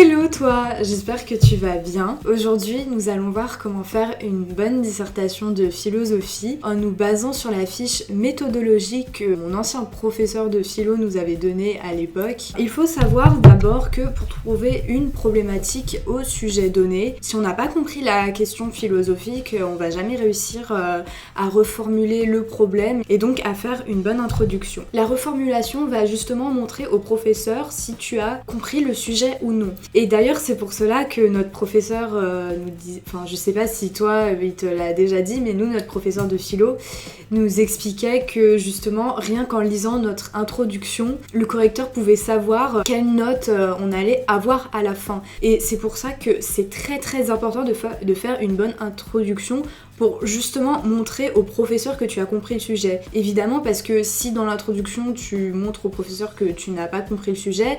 Hello toi, j'espère que tu vas bien. Aujourd'hui, nous allons voir comment faire une bonne dissertation de philosophie en nous basant sur la fiche méthodologique que mon ancien professeur de philo nous avait donnée à l'époque. Il faut savoir d'abord que pour trouver une problématique au sujet donné, si on n'a pas compris la question philosophique, on va jamais réussir à reformuler le problème et donc à faire une bonne introduction. La reformulation va justement montrer au professeur si tu as compris le sujet ou non. Et d'ailleurs c'est pour cela que notre professeur nous dit, enfin je sais pas si toi il te l'a déjà dit, mais nous notre professeur de philo nous expliquait que justement rien qu'en lisant notre introduction, le correcteur pouvait savoir quelle note on allait avoir à la fin. Et c'est pour ça que c'est très important de faire une bonne introduction pour justement montrer au professeur que tu as compris le sujet. Évidemment parce que si dans l'introduction tu montres au professeur que tu n'as pas compris le sujet,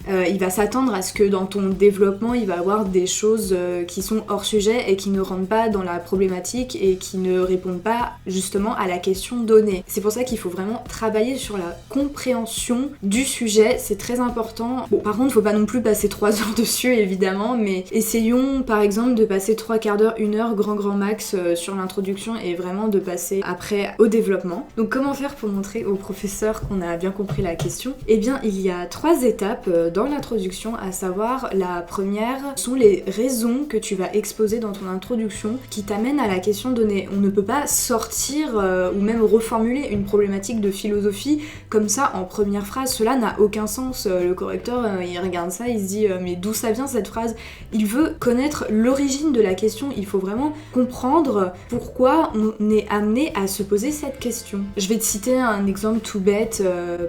il va s'attendre à ce que dans ton développement il va avoir des choses qui sont hors sujet et qui ne rentrent pas dans la problématique et qui ne répondent pas justement à la question donnée. C'est pour ça qu'il faut vraiment travailler sur la compréhension du sujet, c'est très important. Bon, par contre faut pas non plus passer 3 heures dessus évidemment, mais essayons par exemple de passer 3/4 d'heure, 1 heure grand max sur l'introduction et vraiment de passer après au développement. Donc comment faire pour montrer au professeur qu'on a bien compris la question? Eh bien il y a 3 étapes dans l'introduction, à savoir la première sont les raisons que tu vas exposer dans ton introduction qui t'amènent à la question donnée. On ne peut pas sortir ou même reformuler une problématique de philosophie comme ça en première phrase, cela n'a aucun sens. Le correcteur il regarde ça, il se dit mais d'où ça vient cette phrase? Il veut connaître l'origine de la question, il faut vraiment comprendre pourquoi on est amené à se poser cette question. Je vais te citer un exemple tout bête,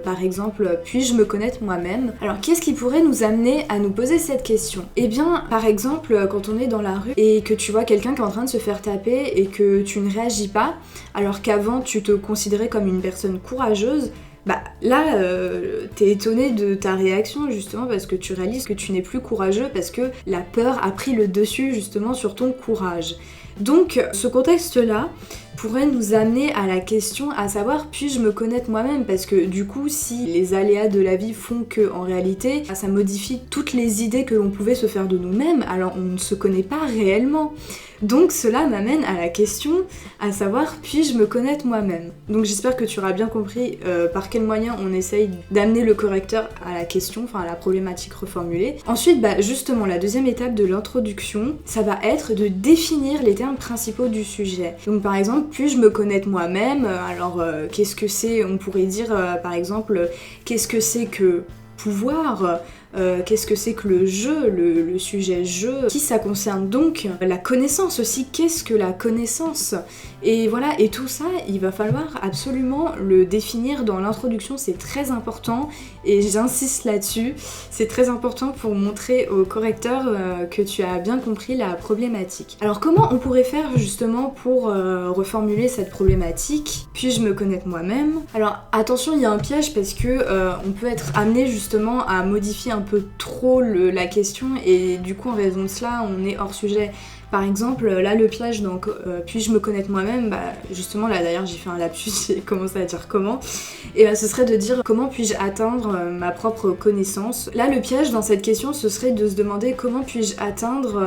par exemple, puis-je me connaître moi-même? Alors qu'est-ce qui pourrait nous amener à nous poser cette question? Eh bien, par exemple, quand on est dans la rue et que tu vois quelqu'un qui est en train de se faire taper et que tu ne réagis pas, alors qu'avant tu te considérais comme une personne courageuse, bah là, t'es étonné de ta réaction justement parce que tu réalises que tu n'es plus courageux parce que la peur a pris le dessus justement sur ton courage. Donc ce contexte-là pourrait nous amener à la question à savoir puis-je me connaître moi-même, parce que du coup si les aléas de la vie font que en réalité ça modifie toutes les idées que l'on pouvait se faire de nous-mêmes, alors on ne se connaît pas réellement. Donc cela m'amène à la question à savoir puis-je me connaître moi-même. Donc j'espère que tu auras bien compris par quel moyen on essaye d'amener le correcteur à la question, enfin à la problématique reformulée. Ensuite justement la deuxième étape de l'introduction, ça va être de définir les termes principaux du sujet. Donc par exemple puis-je me connaître moi-même, alors qu'est-ce que c'est? On pourrait dire par exemple qu'est-ce que c'est que pouvoir, qu'est-ce que c'est que le jeu, le sujet jeu, qui ça concerne donc? La connaissance aussi, qu'est-ce que la connaissance? Et voilà, et tout ça, il va falloir absolument le définir dans l'introduction, c'est très important, et j'insiste là-dessus, c'est très important pour montrer au correcteur que tu as bien compris la problématique. Alors comment on pourrait faire justement pour reformuler cette problématique? Puis-je me connaître moi-même? Alors attention, il y a un piège parce que on peut être amené justement à modifier un peu trop la question et du coup en raison de cela on est hors sujet. Par exemple, là le piège, donc puis-je me connaître moi-même, justement là d'ailleurs j'ai fait un lapsus, j'ai commencé à dire comment, et ce serait de dire comment puis-je atteindre ma propre connaissance. Là le piège dans cette question ce serait de se demander comment puis-je atteindre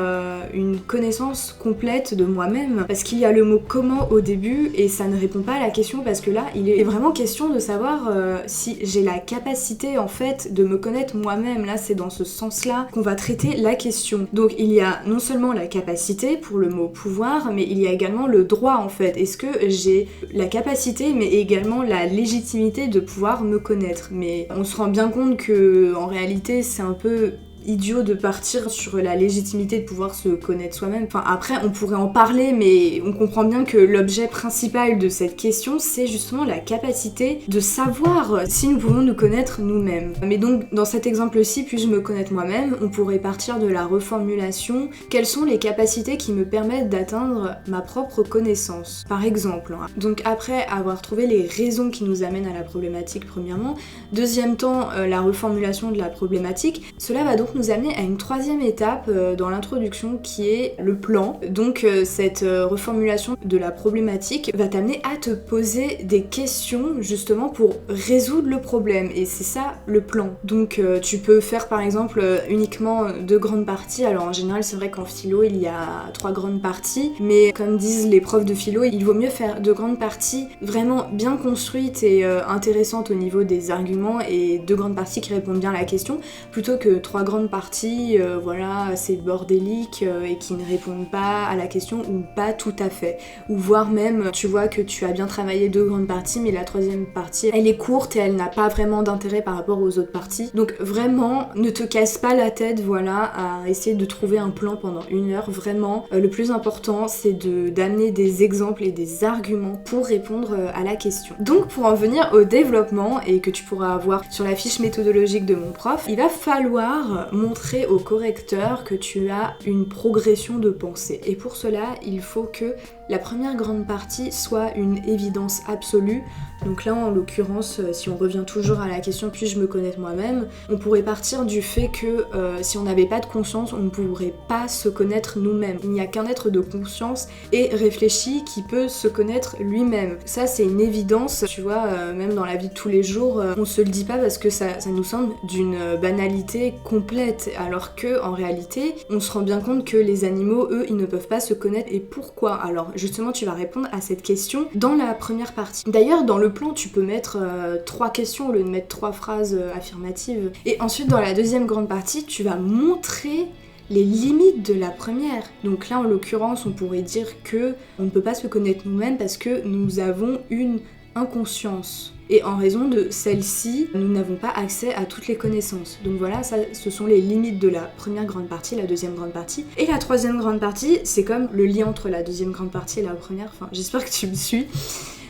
une connaissance complète de moi-même, parce qu'il y a le mot comment au début et ça ne répond pas à la question, parce que là il est vraiment question de savoir si j'ai la capacité en fait de me connaître moi-même. Là c'est dans ce sens-là qu'on va traiter la question. Donc il y a non seulement la capacité pour le mot pouvoir, mais il y a également le droit en fait. Est-ce que j'ai la capacité mais également la légitimité de pouvoir me connaître? Mais on se rend bien compte que en réalité c'est un peu idiot de partir sur la légitimité de pouvoir se connaître soi-même. Enfin après on pourrait en parler, mais on comprend bien que l'objet principal de cette question c'est justement la capacité de savoir si nous pouvons nous connaître nous-mêmes. Mais donc dans cet exemple-ci, puis-je me connaître moi-même, on pourrait partir de la reformulation. Quelles sont les capacités qui me permettent d'atteindre ma propre connaissance? Par exemple, donc après avoir trouvé les raisons qui nous amènent à la problématique premièrement, deuxième temps la reformulation de la problématique, cela va donc nous amener à une troisième étape dans l'introduction qui est le plan. Donc cette reformulation de la problématique va t'amener à te poser des questions justement pour résoudre le problème, et c'est ça le plan. Donc tu peux faire par exemple uniquement 2 grandes parties. Alors en général c'est vrai qu'en philo il y a 3 grandes parties, mais comme disent les profs de philo, il vaut mieux faire 2 grandes parties vraiment bien construites et intéressantes au niveau des arguments, et 2 grandes parties qui répondent bien à la question, plutôt que 3 grandes parties voilà, c'est bordélique et qui ne répondent pas à la question ou pas tout à fait. Ou voire même tu vois que tu as bien travaillé 2 grandes parties mais la troisième partie elle est courte et elle n'a pas vraiment d'intérêt par rapport aux autres parties. Donc vraiment ne te casse pas la tête voilà à essayer de trouver un plan pendant 1 heure. Vraiment le plus important c'est d'amener des exemples et des arguments pour répondre à la question. Donc pour en venir au développement, et que tu pourras avoir sur la fiche méthodologique de mon prof, il va falloir montrer au correcteur que tu as une progression de pensée. Et pour cela, il faut que la première grande partie soit une évidence absolue. Donc là en l'occurrence, si on revient toujours à la question puis-je me connaître moi-même, on pourrait partir du fait que si on n'avait pas de conscience, on ne pourrait pas se connaître nous-mêmes. Il n'y a qu'un être de conscience et réfléchi qui peut se connaître lui-même. Ça c'est une évidence, tu vois, même dans la vie de tous les jours, on se le dit pas parce que ça nous semble d'une banalité complète, alors que en réalité, on se rend bien compte que les animaux, eux, ils ne peuvent pas se connaître. Et pourquoi? Alors justement, tu vas répondre à cette question dans la première partie. D'ailleurs, dans le plan, tu peux mettre 3 questions au lieu de mettre 3 phrases affirmatives. Et ensuite, dans la deuxième grande partie, tu vas montrer les limites de la première. Donc là, en l'occurrence, on pourrait dire que on ne peut pas se connaître nous-mêmes parce que nous avons une inconscience. Et en raison de celle-ci, nous n'avons pas accès à toutes les connaissances. Donc voilà, ça, ce sont les limites de la première grande partie, la deuxième grande partie. Et la troisième grande partie, c'est comme le lien entre la deuxième grande partie et la première. Enfin, j'espère que tu me suis.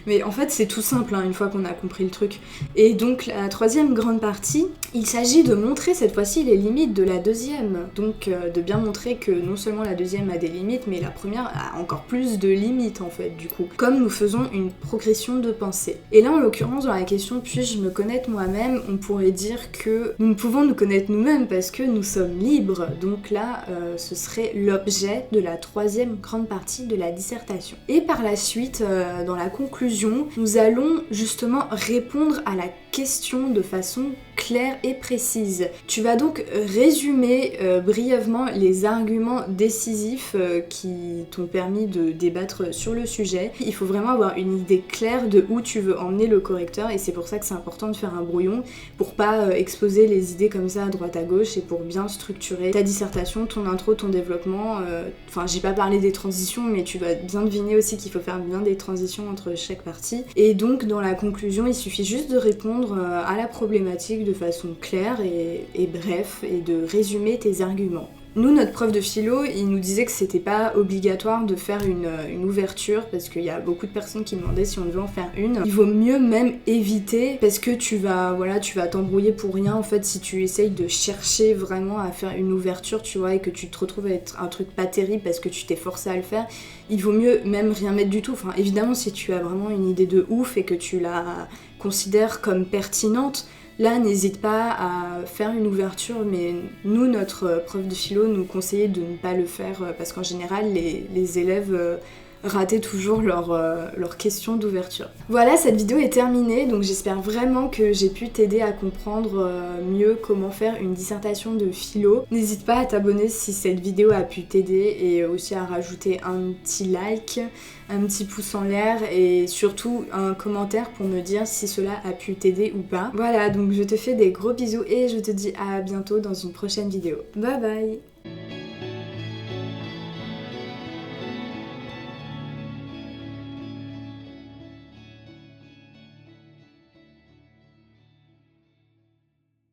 Mais en fait, c'est tout simple, hein, une fois qu'on a compris le truc. Et donc, la troisième grande partie, il s'agit de montrer cette fois-ci les limites de la deuxième. Donc, de bien montrer que non seulement la deuxième a des limites, mais la première a encore plus de limites, en fait, du coup. Comme nous faisons une progression de pensée. Et là, en l'occurrence, dans la question « puis-je me connaître moi-même ?», on pourrait dire que nous ne pouvons nous connaître nous-mêmes parce que nous sommes libres. Donc là, ce serait l'objet de la troisième grande partie de la dissertation. Et par la suite, dans la conclusion, nous allons justement répondre à la question de façon claire et précise. Tu vas donc résumer brièvement les arguments décisifs qui t'ont permis de débattre sur le sujet. Il faut vraiment avoir une idée claire de où tu veux emmener le correcteur, et c'est pour ça que c'est important de faire un brouillon pour pas exposer les idées comme ça à droite à gauche, et pour bien structurer ta dissertation, ton intro, ton développement. Enfin, j'ai pas parlé des transitions, mais tu dois bien deviner aussi qu'il faut faire bien des transitions entre chaque partie. Et donc dans la conclusion, il suffit juste de répondre à la problématique de façon claire et bref, et de résumer tes arguments. Nous, notre prof de philo, il nous disait que c'était pas obligatoire de faire une ouverture, parce qu'il y a beaucoup de personnes qui demandaient si on devait en faire une. Il vaut mieux même éviter, parce que tu vas t'embrouiller pour rien en fait si tu essayes de chercher vraiment à faire une ouverture, tu vois, et que tu te retrouves à être un truc pas terrible parce que tu t'es forcé à le faire. Il vaut mieux même rien mettre du tout. Enfin, évidemment, si tu as vraiment une idée de ouf et que tu la considères comme pertinente, là, n'hésite pas à faire une ouverture, mais nous, notre prof de philo, nous conseillait de ne pas le faire parce qu'en général, les élèves rataient toujours leur question d'ouverture. Voilà, cette vidéo est terminée, donc j'espère vraiment que j'ai pu t'aider à comprendre mieux comment faire une dissertation de philo. N'hésite pas à t'abonner si cette vidéo a pu t'aider, et aussi à rajouter un petit like, un petit pouce en l'air, et surtout un commentaire pour me dire si cela a pu t'aider ou pas. Voilà, donc je te fais des gros bisous et je te dis à bientôt dans une prochaine vidéo. Bye bye!